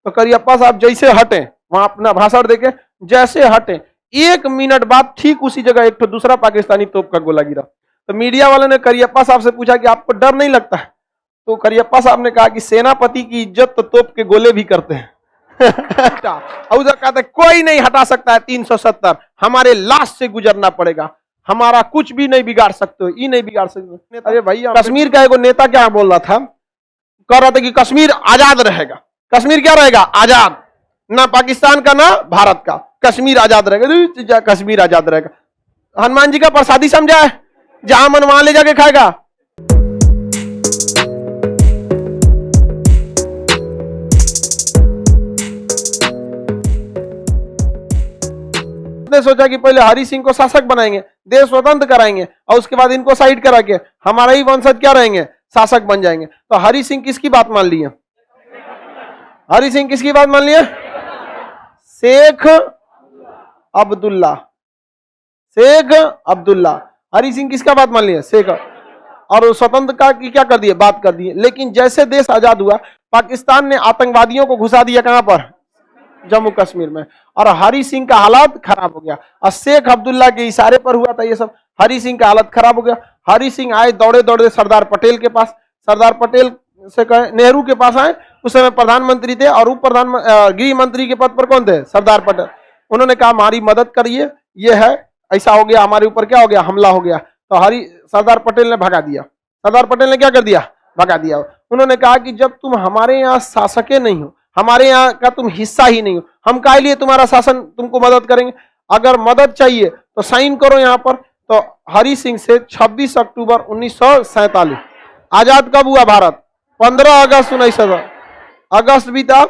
तो करियप्पा साहब जैसे हटे वहां अपना भाषण देके जैसे हटे 1 मिनट बाद ठीक उसी जगह एक तो दूसरा पाकिस्तानी तोप का गोला गिरा। तो मीडिया वाले ने करियप्पा साहब से पूछा कि आपको डर नहीं लगता है? तो करियप्पा साहब ने कहा कि सेनापति की इज्जत तो तोप के गोले भी करते हैं। उधर कहते कोई नहीं हटा सकता है 370, हमारे लाश से गुजरना पड़ेगा, हमारा कुछ भी नहीं बिगाड़ सकते हो, ये नहीं बिगाड़ सकते। अरे भाई कश्मीर का एक नेता क्या बोल रहा था, कह रहा था कि कश्मीर आजाद रहेगा। कश्मीर क्या रहेगा? आजाद, ना पाकिस्तान का ना भारत का, कश्मीर आजाद रहेगा। कश्मीर आजाद रहेगा, हनुमान जी का प्रसादी समझा है, जहां मन वहां ले जाके खाएगा। ने सोचा कि पहले हरि सिंह को शासक बनाएंगे, देश स्वतंत्र कराएंगे और उसके बाद इनको साइड करा के हमारा ही वंशज क्या रहेंगे, शासक बन जाएंगे। तो हरि सिंह किसकी बात मान ली है? हरि सिंह किसकी बात मान लिया? शेख अब्दुल्ला। शेख अब्दुल्ला, हरि सिंह किसका बात मान लिया? शेख। और स्वतंत्र का की क्या कर दिए? बात कर दिए। लेकिन जैसे देश आजाद हुआ, पाकिस्तान ने आतंकवादियों को घुसा दिया कहां पर? जम्मू कश्मीर में। और हरि सिंह का हालात खराब हो गया। और शेख अब्दुल्ला के इशारे पर हुआ था ये सब। हरि सिंह का हालत खराब हो गया। हरि सिंह आए दौड़े दौड़े सरदार पटेल के पास। सरदार पटेल से कहे, नेहरू के पास आए, उस समय प्रधानमंत्री थे और उप प्रधान गृह मंत्री के पद पर कौन थे? सरदार पटेल। उन्होंने कहा हमारी मदद करिए, ये है ऐसा हो गया, हमारे ऊपर क्या हो गया? हमला हो गया। तो सरदार पटेल ने भगा दिया। सरदार पटेल ने क्या कर दिया? भगा दिया। उन्होंने कहा कि जब तुम हमारे यहाँ शासके नहीं हो, हमारे यहाँ का तुम हिस्सा ही नहीं हो, हम काहे लिए तुम्हारा शासन तुमको मदद करेंगे? अगर मदद चाहिए तो साइन करो यहाँ पर। तो हरि सिंह से 26 अक्टूबर 1947 आजाद कब हुआ भारत? 15 अगस्त 1900। अगस्त बीता,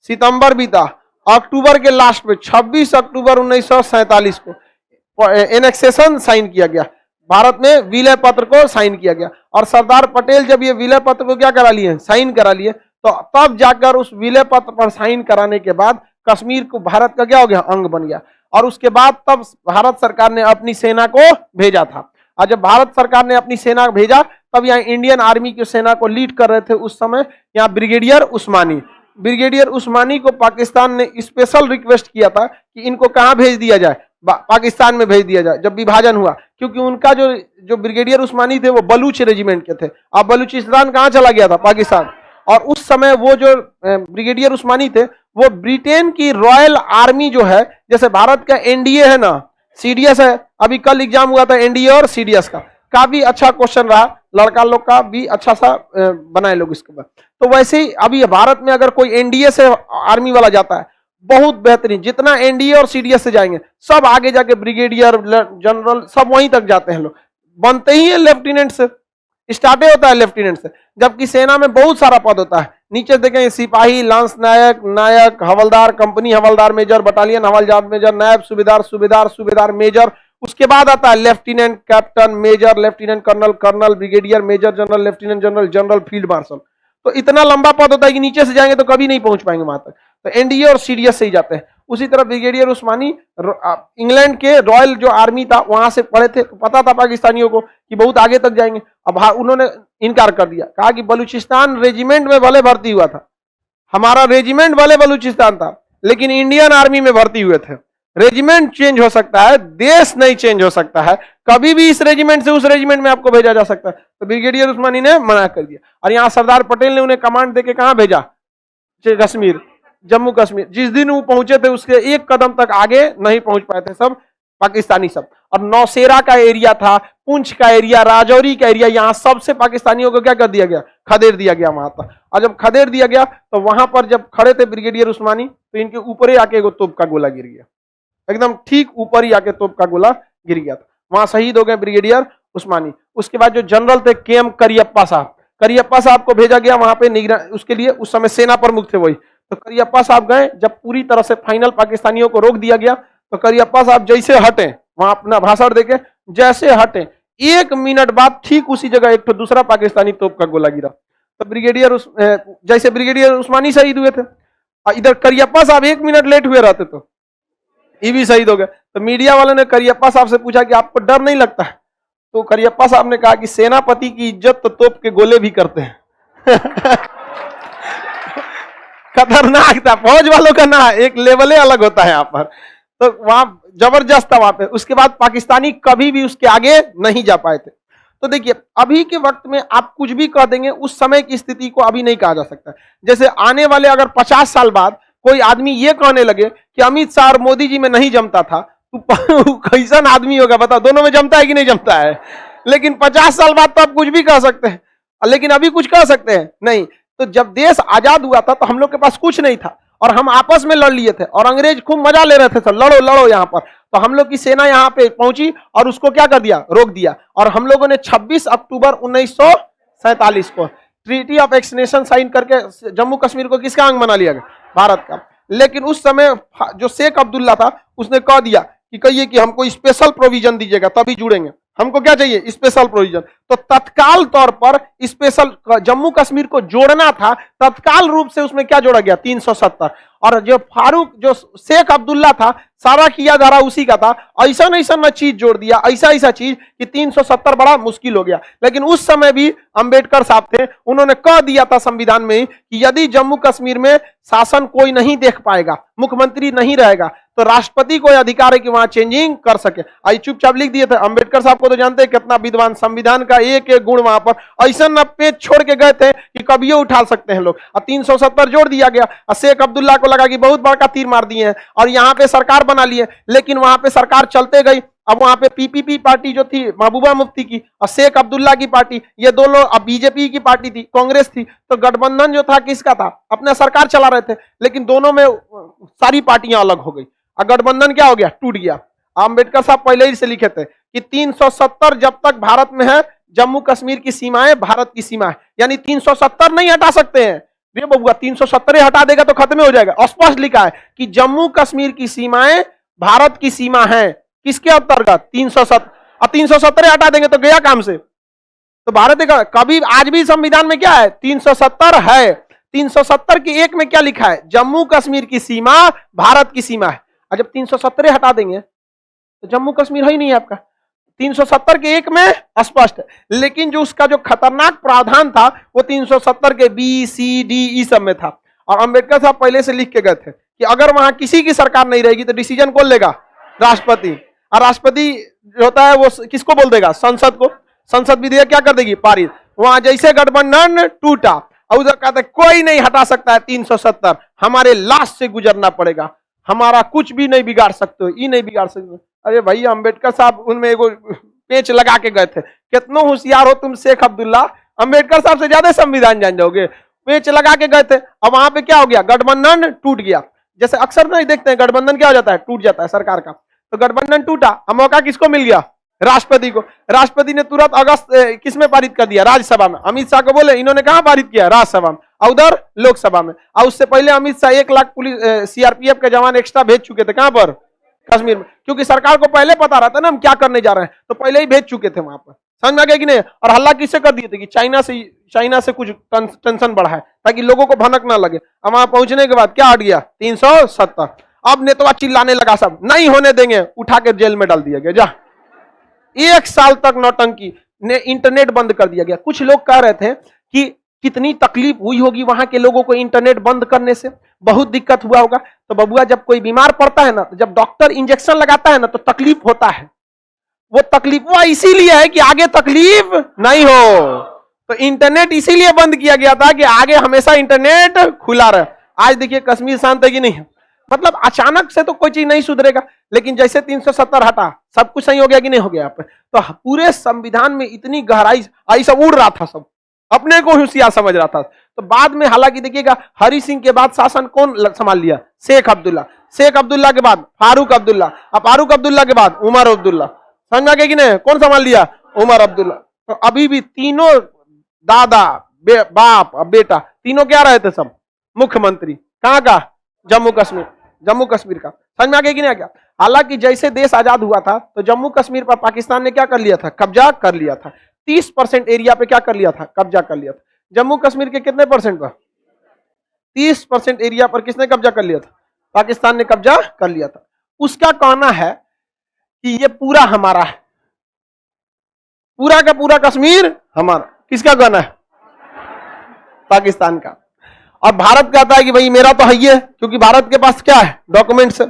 सितंबर बीता, अक्टूबर के लास्ट में 26 अक्टूबर 1947 को एनेक्सेशन साइन किया गया। भारत में विलय पत्र को साइन किया गया। और सरदार पटेल जब ये विलय पत्र को क्या करा लिए? साइन करा लिए। तो तब जाकर उस विलय पत्र पर साइन कराने के बाद कश्मीर को भारत का क्या हो गया? अंग बन गया। और उसके बाद तब भारत सरकार ने अपनी सेना को भेजा था। और जब भारत सरकार ने अपनी सेना भेजा, तब यहाँ इंडियन आर्मी की सेना को लीड कर रहे थे उस समय यहाँ ब्रिगेडियर उस्मानी। ब्रिगेडियर उस्मानी को पाकिस्तान ने स्पेशल रिक्वेस्ट किया था कि इनको कहाँ भेज दिया जाए? पाकिस्तान में भेज दिया जाए, जब विभाजन हुआ। क्योंकि उनका जो ब्रिगेडियर उस्मानी थे वो बलूच रेजिमेंट के थे। अब बलूचिस्तान कहाँ चला गया था? पाकिस्तान। और उस समय वो जो ब्रिगेडियर उस्मानी थे वो ब्रिटेन की रॉयल आर्मी जो है, जैसे भारत का एनडीए है ना, सीडीएस है, अभी कल एग्जाम हुआ था एनडीए और सीडीएस का, काफी अच्छा क्वेश्चन रहा, लड़का लोग का भी अच्छा सा बनाए लोग इसके बाद। तो वैसे ही अभी भारत में अगर कोई एनडीए से आर्मी वाला जाता है, बहुत बेहतरीन, जितना एनडीए और सीडीएस से जाएंगे सब आगे जाके ब्रिगेडियर जनरल सब वहीं तक जाते हैं लोग, बनते ही है लेफ्टिनेंट से, स्टार्ट होता है लेफ्टिनेंट से। जबकि सेना में बहुत सारा पद होता है, नीचे देखें सिपाही, लांस नायक, नायक, हवलदार, कंपनी हवलदार, मेजर, बटालियन हवलदार मेजर, नायब सूबेदार, सूबेदार, सूबेदार मेजर, उसके बाद आता है lieutenant, captain, major, lieutenant colonel, colonel, brigadier, major general, lieutenant general, general, field marshal. तो इतना लंबा पद होता है कि नीचे से जाएंगे तो कभी नहीं पहुंच पाएंगे वहां तक। तो एनडीए और सीडीएस से ही जाते हैं। उसी तरह ब्रिगेडियर उस्मानी इंग्लैंड के रॉयल जो आर्मी था वहां से पढ़े थे, तो पता था पाकिस्तानियों को कि बहुत आगे तक जाएंगे। अब उन्होंने इनकार कर दिया, कहा कि बलूचिस्तान रेजिमेंट में भले भर्ती हुआ था, हमारा रेजिमेंट भले बलूचिस्तान था, लेकिन इंडियन आर्मी में भर्ती हुए थे। रेजिमेंट चेंज हो सकता है, देश नहीं चेंज हो सकता है। कभी भी इस रेजिमेंट से उस रेजिमेंट में आपको भेजा जा सकता है। तो ब्रिगेडियर उस्मानी ने मना कर दिया। और यहाँ सरदार पटेल ने उन्हें कमांड देके कहां भेजा? कश्मीर, जम्मू कश्मीर। जिस दिन वो पहुंचे थे उसके एक कदम तक आगे नहीं पहुंच पाए थे सब पाकिस्तानी सब। और नौशेरा का एरिया था, पुंछ का एरिया, राजौरी का एरिया, यहाँ सबसे पाकिस्तानियों को क्या कर दिया गया? खदेड़ दिया गया वहां पर। और जब खदेड़ दिया गया तो वहां पर जब खड़े थे ब्रिगेडियर उस्मानी, तो इनके ऊपर ही आके वो तोप का गोला गिर गया, एकदम ठीक ऊपर ही आके तोप का गोला गिर गया था। वहां शहीद हो गए ब्रिगेडियर उस्मानी। उसके बाद जो जनरल थे केएम करियप्पा साहब, करियप्पा साहब को भेजा गया वहां पे निगरानी, उसके लिए उस समय सेना प्रमुख थे वही। तो करियप्पा साहब गए, जब पूरी तरह से फाइनल पाकिस्तानियों को रोक दिया गया, तो करियप्पा साहब जैसे हटे वहां अपना भाषण देके जैसे हटे 1 मिनट बाद ठीक उसी जगह एक तो दूसरा पाकिस्तानी तोप का गोला गिरा। तो जैसे ब्रिगेडियर उस्मानी शहीद हुए थे, इधर करियप्पा साहब 1 मिनट लेट हुए रहते तो ये भी शहीद हो गए। तो मीडिया वालों ने करियप्पा साहब से पूछा कि आपको डर नहीं लगता है? तो करियप्पा साहब ने कहा कि सेनापति की इज्जत तो तोप के गोले भी करते हैं। खतरनाक था, फौज वालों का ना एक लेवल अलग होता है यहाँ पर, तो वहां जबरदस्त था वहां पे। उसके बाद पाकिस्तानी कभी भी उसके आगे नहीं जा पाए थे। तो देखिए अभी के वक्त में आप कुछ भी कह देंगे, उस समय की स्थिति को अभी नहीं कहा जा सकता। जैसे आने वाले अगर 50 साल बाद कोई आदमी ये कहने लगे कि अमित शाह और मोदी जी में नहीं जमता था, तो कैसा आदमी होगा बताओ, दोनों में जमता है कि नहीं जमता है। लेकिन 50 साल बाद तो आप कुछ भी कह सकते हैं, लेकिन अभी कुछ कह सकते हैं नहीं। तो जब देश आजाद हुआ था तो हम लोग के पास कुछ नहीं था और हम आपस में लड़ लिए थे और अंग्रेज खूब मजा ले रहे थे, सर लड़ो लड़ो यहाँ पर। तो हम लोग की सेना यहाँ पे पहुंची और उसको क्या कर दिया, रोक दिया। और हम लोगों ने 26 अक्टूबर 1947 को ट्रीटी ऑफ एक्सनेशन साइन करके जम्मू कश्मीर को किसका अंग बना लिया गया, भारत का। लेकिन उस समय जो शेख अब्दुल्ला था उसने कह दिया कि कहिए कि हमको स्पेशल प्रोविजन दीजिएगा तभी जुड़ेंगे, हमको क्या चाहिए, स्पेशल प्रोविजन। तो तत्काल तौर पर स्पेशल जम्मू कश्मीर को जोड़ना था, तत्काल रूप से उसमें क्या जोड़ा गया, 370। और जो फारूक जो शेख अब्दुल्ला था सारा किया धारा उसी का था, ऐसा न चीज जोड़ दिया, ऐसा चीज कि 370 बड़ा मुश्किल हो गया। लेकिन उस समय भी अंबेडकर साहब थे, उन्होंने कह दिया था संविधान में कि यदि जम्मू कश्मीर में शासन कोई नहीं देख पाएगा, मुख्यमंत्री नहीं रहेगा, तो राष्ट्रपति को अधिकार है कि वहां चेंजिंग कर सके। आई चुपचाप लिख दिए थे। अंबेडकर साहब को तो जानते हैं कितना विद्वान, संविधान का एक एक गुण वहां पर ऐसा न पेज छोड़ के गए थे कि कभी उठा सकते हैं लोग। और 370 जोड़ दिया गया और शेख अब्दुल्ला को लगा कि बहुत बड़ा तीर मार दिए हैं और यहाँ पे सरकार बना लिए। लेकिन वहां पे सरकार चलते गई। अब वहां पे पीपीपी पार्टी जो थी महबूबा मुफ्ती की और शेख अब्दुल्ला की पार्टी, ये दोनों, अब बीजेपी की पार्टी थी, कांग्रेस थी, तो गठबंधन जो था किसका था, अपना सरकार चला रहे थे। लेकिन दोनों में सारी पार्टियां अलग हो गई और गठबंधन क्या हो गया, टूट गया। अम्बेडकर साहब पहले ही से लिखे थे कि 370 जब तक भारत में है, जम्मू कश्मीर की सीमाएं भारत की सीमा है, यानी 370 नहीं हटा सकते हैं। ये बबुआ 370 हटा देगा तो खत्म हो जाएगा। स्पष्ट लिखा है कि जम्मू कश्मीर की सीमाएं भारत की सीमा है, किसके अंतर्गत, 370। और 370 हटा देंगे तो गया काम से। तो भारत का कभी आज भी संविधान में क्या है, 370 है। 370 के एक में क्या लिखा है, जम्मू कश्मीर की सीमा भारत की सीमा है। और जब 370 हटा देंगे तो जम्मू कश्मीर है ही नहीं आपका। 370 के एक में स्पष्ट है। लेकिन जो उसका जो खतरनाक प्रावधान था वो 370 के बी सी डी ई सब में था। और अंबेडकर साहब पहले से लिख के गए थे कि अगर वहां किसी की सरकार नहीं रहेगी तो डिसीजन कौन लेगा, राष्ट्रपति। और राष्ट्रपति जो होता है वो किसको बोल देगा, संसद को। संसद विधेयक क्या कर देगी, पारित। वहां जैसे गठबंधन टूटा और उधर कहते कोई नहीं हटा सकता है 370, हमारे लाश से गुजरना पड़ेगा, हमारा कुछ भी नहीं बिगाड़ सकते हो, ये नहीं बिगाड़ सकते। अरे भाई अम्बेडकर साहब उनमें एगो पेच लगा के गए थे। कितना होशियार हो तुम शेख अब्दुल्ला, अम्बेडकर साहब से ज्यादा संविधान जान जाओगे। पेच लगा के गए थे। अब वहां पे क्या हो गया, गठबंधन टूट गया। जैसे अक्सर नहीं देखते हैं गठबंधन क्या हो जाता है, टूट जाता है सरकार का। तो गठबंधन टूटा, अब मौका किसको मिल गया, राष्ट्रपति को। राष्ट्रपति ने तुरंत अगस्त किसमें पारित कर दिया, राज्यसभा में। अमित शाह को बोले, इन्होंने कहां पारित किया, राज्यसभा में, और उधर लोकसभा में। और उससे पहले अमित शाह 1 लाख पुलिस सीआरपीएफ के जवान एक्स्ट्रा भेज चुके थे, कहां पर, कश्मीर में। क्योंकि सरकार को पहले पता रहता ना हम क्या करने जा रहे हैं, तो पहले ही भेज चुके थे वहां पर। समझ में आ गया कि नहीं। और हल्ला किससे कर दिए थे कि चाइना से कुछ टेंशन बढ़ा है ताकि लोगों को भनक ना लगे। अब वहां पहुंचने के बाद क्या हट गया, 370। अब नेता चिल्लाने लगा, सब नहीं होने देंगे, उठा के जेल में डाल दिया गया। जा 1 साल तक नौटंकी ने, इंटरनेट बंद कर दिया गया। कुछ लोग कह रहे थे कि कितनी तकलीफ हुई होगी वहां के लोगों को इंटरनेट बंद करने से, बहुत दिक्कत हुआ होगा। तो बबुआ जब कोई बीमार पड़ता है ना, तो जब डॉक्टर इंजेक्शन लगाता है ना तो तकलीफ होता है। वो तकलीफ वो इसीलिए है कि आगे तकलीफ नहीं हो। तो इंटरनेट इसीलिए बंद किया गया था कि आगे हमेशा इंटरनेट खुला रहे। आज देखिए कश्मीर शांत है कि नहीं, मतलब अचानक से तो कोई चीज नहीं सुधरेगा। लेकिन जैसे 370 हटा, सब कुछ सही हो गया कि नहीं हो गया। तो पूरे संविधान में इतनी गहराई आई, सब उड़ रहा था, सब अपने को होशियार समझ रहा था। तो बाद में हालांकि देखिएगा हरि सिंह के बाद शासन कौन संभाल लिया, शेख अब्दुल्ला। शेख अब्दुल्ला के बाद फारूक अब्दुल्ला, और फारूक अब्दुल्ला के बाद उमर अब्दुल्ला। समझ में आ गया कि नहीं, कौन संभाल लिया, उमर अब्दुल्ला। तो अभी भी तीनों दादा बाप और बेटा तीनों क्या रहे थे, सब मुख्यमंत्री। कहां का, जम्मू कश्मीर का। समझ में आ गया कि नहीं आ गया। हालांकि जैसे देश आजाद हुआ था तो जम्मू कश्मीर पर पाकिस्तान ने क्या कर लिया था, कब्जा कर लिया था। 30% एरिया पे क्या कर लिया था, कब्जा कर लिया था। जम्मू कश्मीर के कितने परसेंट पर, 30% एरिया पर किसने कब्जा कर लिया था, पाकिस्तान ने कब्जा कर लिया था। उसका कहना है कि ये पूरा हमारा है, पूरा का पूरा कश्मीर हमारा। किसका कहना है, पाकिस्तान का। और भारत कहता है कि भाई मेरा तो है ही है, क्योंकि भारत के पास क्या है, डॉक्यूमेंट्स है।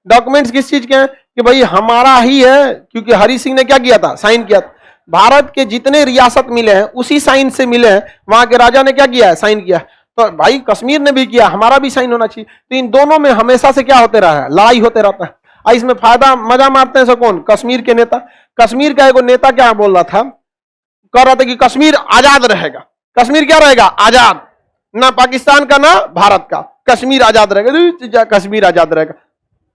डॉक्यूमेंट्स किस चीज के हैं कि भाई हमारा ही है, क्योंकि हरि सिंह ने क्या किया था, साइन किया था। भारत के जितने रियासत मिले हैं उसी साइन से मिले हैं, वहां के राजा ने क्या किया है, साइन किया। तो भाई कश्मीर ने भी किया, हमारा भी साइन होना चाहिए। तो इन दोनों में हमेशा से क्या होते रहा है, लड़ाई होते रहता है। और इसमें फायदा मजा मारते हैं सब कौन, कश्मीर के नेता। कश्मीर का एक नेता क्या बोल रहा था, कह रहा था कि कश्मीर आजाद रहेगा। कश्मीर क्या रहेगा, आजाद, ना पाकिस्तान का ना भारत का, कश्मीर आजाद रहेगा। कश्मीर आजाद रहेगा,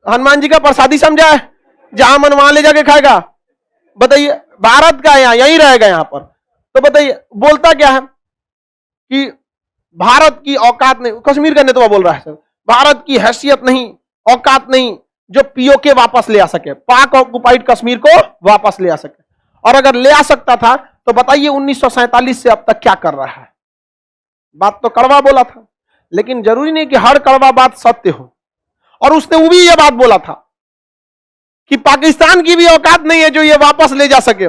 हनुमान जी का प्रसादी समझा है, जहां मन वहां ले जाके खाएगा। बताइए, भारत का यहाँ यही रहेगा यहाँ पर। तो बताइए बोलता क्या है कि भारत की औकात नहीं, कश्मीर का नेता बोल रहा है सर, भारत की हैसियत नहीं, औकात नहीं जो पीओके वापस ले आ सके, पाक ऑक्युपाइड कश्मीर को वापस ले आ सके। और अगर ले आ सकता था तो बताइए 1947 से अब तक क्या कर रहा है। बात तो कड़वा बोला था, लेकिन जरूरी नहीं कि हर कड़वा बात सत्य हो। और उसने वो भी ये बात बोला था कि पाकिस्तान की भी औकात नहीं है जो ये वापस ले जा सके।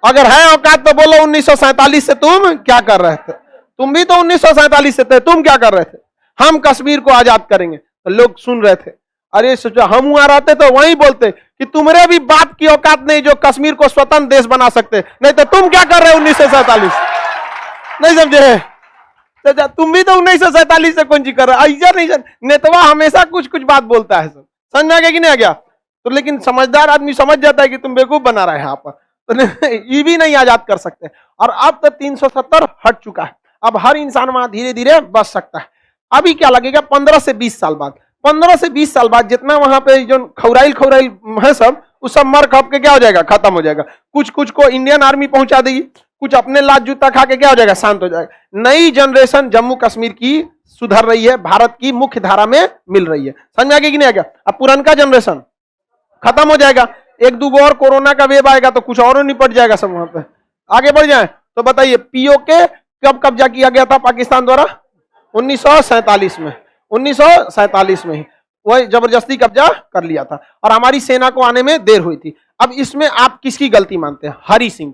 अगर है औकात तो बोलो 1947 से तुम क्या कर रहे थे, तुम भी तो 1947 से थे, तुम क्या कर रहे थे। हम कश्मीर को आजाद करेंगे, तो लोग सुन रहे थे, अरे सोचो हम वहां रहते तो वही बोलते कि तुम्हारे भी बाप की औकात नहीं जो कश्मीर को स्वतंत्र देश बना सकते, नहीं तो तुम क्या कर रहे हो 1947। नहीं समझे, तो तुम भी तो 1947 से कौन सी कर रहे, ऐसा नहीं। नेतवा हमेशा कुछ कुछ बात बोलता है, सब समझ में आ गया कि नहीं आ गया। तो लेकिन समझदार आदमी समझ जाता है कि तुम बेवकूफ बना रहे हैं यहाँ पर, तो ये भी नहीं आजाद कर सकते। और अब तो 370 हट चुका है, अब हर इंसान वहां धीरे धीरे बच सकता है। अभी क्या लगेगा, 15 से 20 साल बाद, 15 से 20 साल बाद जितना वहां पे जो खौराइल है सब, उस सब मर खप के क्या हो जाएगा, खत्म हो जाएगा। कुछ कुछ को इंडियन आर्मी पहुंचा देगी, कुछ अपने लात जूता खा के क्या हो जाएगा, शांत हो जाएगा। नई जनरेशन जम्मू कश्मीर की सुधर रही है, भारत की मुख्य धारा में मिल रही है। समझ आ गया कि नहीं आ गया। अब पुराना जनरेशन खत्म हो जाएगा, एक दो और कोरोना का वेव आएगा तो कुछ और निपट जाएगा सब वहां पे। आगे बढ़ जाए तो बताइए, पीओके कब कब्जा किया गया था पाकिस्तान द्वारा, 1947 में, 1947 में ही वही जबरदस्ती कब्जा कर लिया था, और हमारी सेना को आने में देर हुई थी। अब इसमें आप किसकी गलती मानते हैं, हरि सिंह।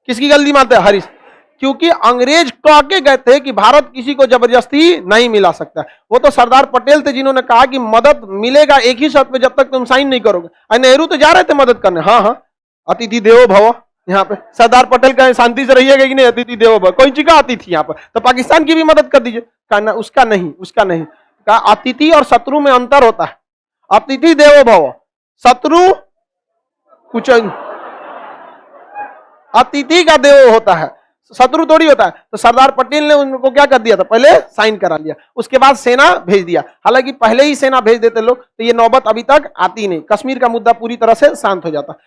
किसकी गलती मानते हैं, हरि सिंह। क्योंकि अंग्रेज कह के गए थे कि भारत किसी को जबरदस्ती नहीं मिला सकता। वो तो सरदार पटेल थे जिन्होंने कहा कि मदद मिलेगा एक ही शर्त पे, जब तक तुम साइन नहीं करोगे। और नेहरू तो जा रहे थे मदद करने, हाँ हाँ, अतिथि देवो भव। यहाँ पे सरदार पटेल कहे शांति से रहिएगा कि नहीं, अतिथि देवो भव, कोई चीज का अतिथि यहाँ पर, तो पाकिस्तान की भी मदद कर दीजिए। कहना उसका नहीं, उसका नहीं, कहा अतिथि और शत्रु में अंतर होता है। अतिथि देवो भव, शत्रु कुछ, अतिथि का देव होता है, शत्रु थोड़ी होता है। तो सरदार पटेल ने उनको क्या कर दिया था, पहले साइन करा लिया, उसके बाद सेना भेज दिया। हालांकि पहले ही सेना भेज देते लोग तो ये नौबत अभी तक आती नहीं, कश्मीर का मुद्दा पूरी तरह से शांत हो जाता।